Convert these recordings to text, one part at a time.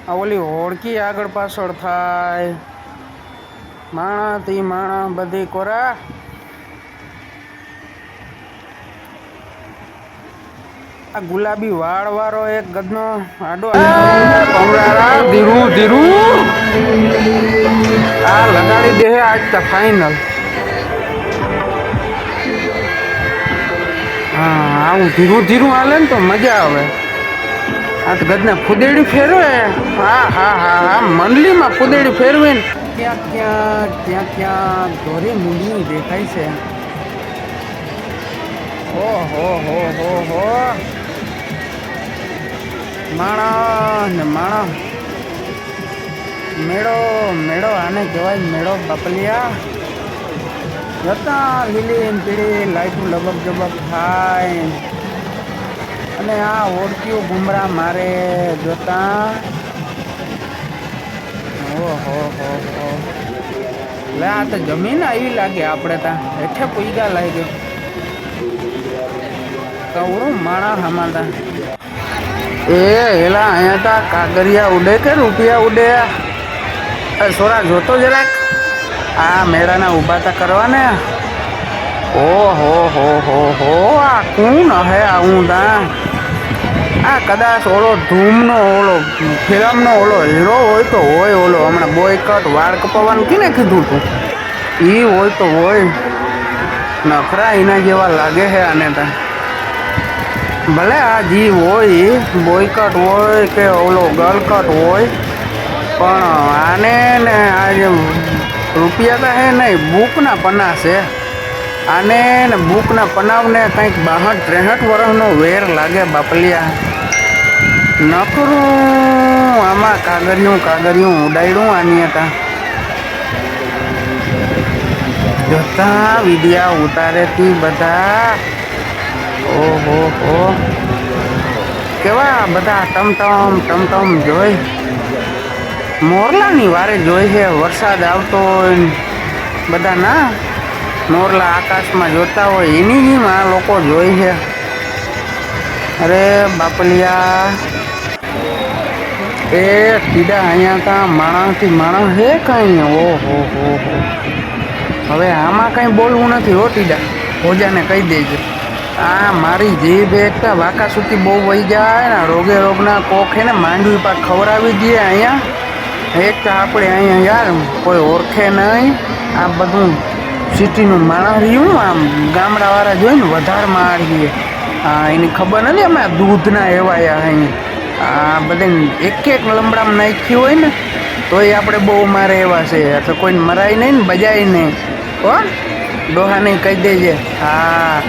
આ ઓલી હોડકી આગળ પાછળ થાય, માણા તી માણા બધી કોરા. આ ગુલાબી વાળ વાળો એક ગદનો આડો ધીરું ધીરું આ લગાડી દે આજ તો ફાઈનલ. હા આવું ધીરું ધીરું હાલે ને તો મજા આવે. આ તો ગદને ફુદેડી ફેરવે. હા હા હા હા મંડલીમાં ફુદેડી ફેરવે ને ક્યાં ક્યાં ક્યાં ક્યાં ધોરી મૂડી દેખાય છે. ઓહો હો હો હો માણસ ને માણસ મેળો મેળો આને કહેવાય મેળો બાપલિયા. જતા લીલી પીળી લાઈટું લબક જબક થાય અને આ ઓળખીઓ ગુમરા મારે જોતા. ઓહો હો હો લે આ તો જમીન આવી લાગે. આપણે ત્યાં હેઠે પૂગા લાગે કવડું માણા હમાતા. એ એલા અહીંયા તા કાગરિયા ઉડે કે રૂપિયા ઉડે. સોરા જોતો જરાક આ મેળાના ઊભા તા કરવા ને. ઓહો હો હો હો આ કોણ હે આવું તા. આ કદાચ ઓલો ધૂમનો ઓલો ફિલ્મનો ઓલો હીરો હોય તો હોય. ઓલો હમણાં બોયકટ વાળ કપાવવાનું કીને કીધું તું એ હોય તો હોય. નખરા એના જેવા લાગે છે આને તા. ભલે આ જી હોય બોયકટ હોય કે ઓલો ગલકટ હોય પણ આને ને આ જે રૂપિયા તો હે નહીં બુકના પન્ના છે. આને ને બુકના પનાવને કંઈક 62-63 વર્ષનો વેર લાગે બાપલિયા. નકરું આમાં કાગરિયું ઉડાડ્યું આની હતા. જોતા વિડિયા ઉતારે તી બધા. ઓહો હો કેવા બધા ટમટમ જોઈ. મોરલાની વારે જોઈ છે. વરસાદ આવતો હોય બધા ના મોરલા આકાશમાં જોતા હોય એની જ આ લોકો જોઈ છે. અરે બાપલિયા એ ટીડા અહીંયા તા માણસથી માણસ હે કઈ. ઓહો હો હો હવે આમાં કઈ બોલવું નથી હો ટીડા. ભોજાને કહી દેજો આ મારી જીભ એક વાંકા સુધી બહુ વહી જાય ને રોગે રોગના કોક હે ને માંડવી પાક ખવડાવી દઈએ અહીંયા. એક તો આપણે અહીંયા યાર કોઈ ઓળખે નહીં. આ બધું સિટીનું માણસ રહ્યું આમ ગામડાવાળા જોઈને વધારે માણીએ. હા એની ખબર નથી અમે દૂધના એવાયા અહીં આ બધે એક લમડામાં નાખ્યું હોય ને તોય આપણે બહુ મારે એવા છે. એટલે કોઈને મરાય નહીં ને બજાય નહીં હો. ડોહાને કહી દેજે. હા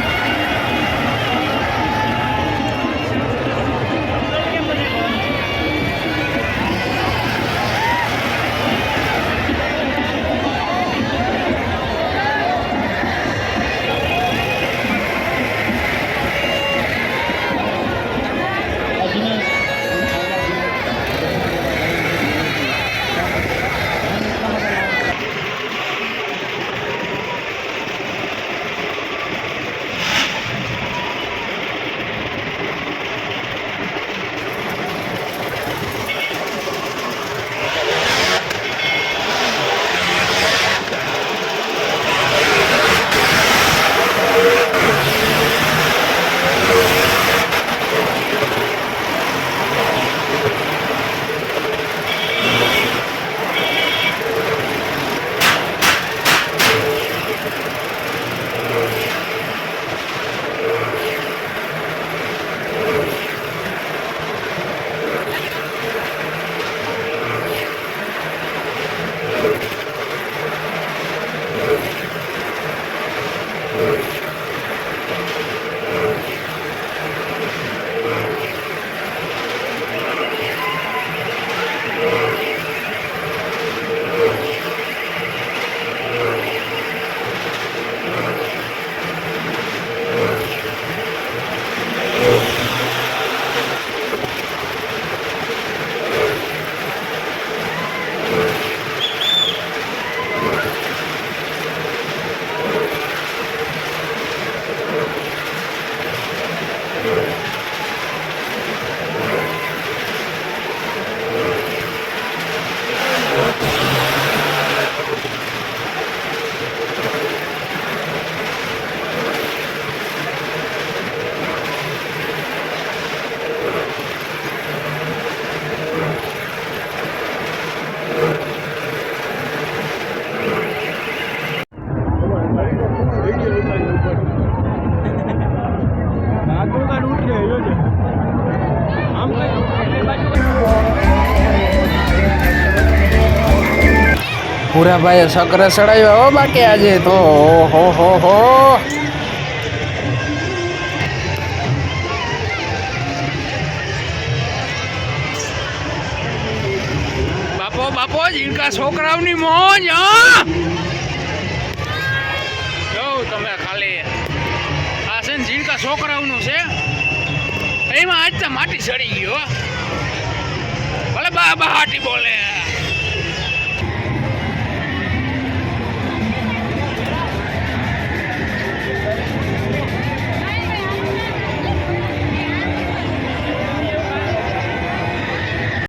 ભૂરાભાઈએ સકર ચડાવ્યા હો બાકી આજે તો હો બાપો જીણકા છોકરાઓની મોજ જો તમે ખાલી આ છે ને જીણકા છોકરાઓનું છે એમાં આજ તો માટી ચડી ગયો ભલે બા હાટી બોલે